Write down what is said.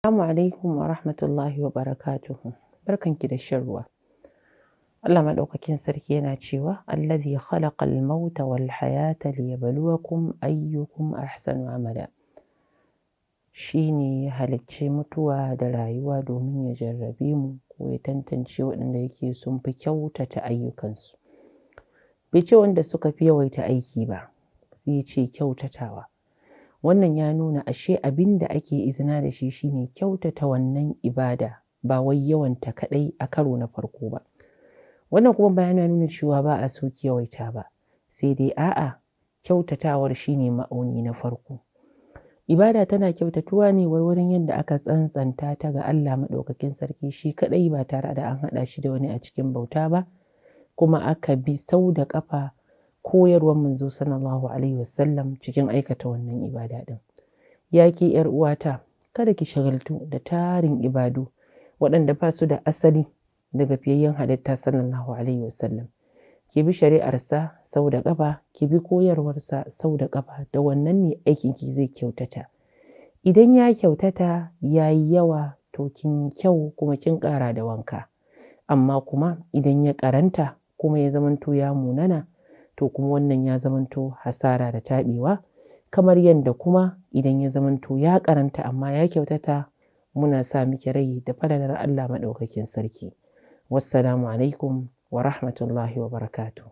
Assalamu alaikum wa rahmatullahi wa barakatuhu. Barkanki da shan ruwa. Allah maɗaukakin sarki yana cewa allazi khalaqal mauta wal hayata liyabluwakum ayyukum ahsanu amala. Shine ya halicci mutuwa da rayuwa domin ya jarrabe mu ko ya tantance waɗanda yake sun fi kyautata ayyukansu. Bai ce wanda suka fi yawaita aiki ba, sai ce kyautatawa. Wannan ya nuna ashe abin da ake izina da shi shine kyautata wannan ibada, ba wai yawanta kaɗai a karo na farko ba. Wannan kuma bayan ya nuna cewa ba a so yawaita ba, sai dai a'a kyautatawar shine ma'auni na farko. Ibada tana kyautatuwa ne warwarin yadda aka tsantsanta ta ga Allah maɗaukakin sarki shi kaɗai ba tare da an haɗa shi da wani a cikin bauta ba, kuma aka bi sau da ƙafa koyarwar manzo sallallahu alaihi wasallam cikin aikata wannan ibada ɗin. Ya ke ‘yar uwata, kada ki shagaltu da tarin ibadu waɗanda ba su da asali daga fiyayyen halitta sallallahu alaihi wasallam. Ki bi shari'arsa sau da ƙafa, ki bi koyarwarsa sau da ƙafa, da wannan ne aikinki zai kyautata. Idan ya kyautata ya yi yawa to kin yi kyau kuma kin ƙara da wanka. Amma kuma idan ya ƙaranta kuma ya zamanto ya munana, to kuma wannan ya zamanto hasara da taɓewa. Kamar yadda kuma idan ya zamanto ya ƙaranta amma ya kyautata, muna sa miki rai da falalar Allah maɗaukakin sarki. Wassalamu alaikum wa rahmatullahi wa barakatuh.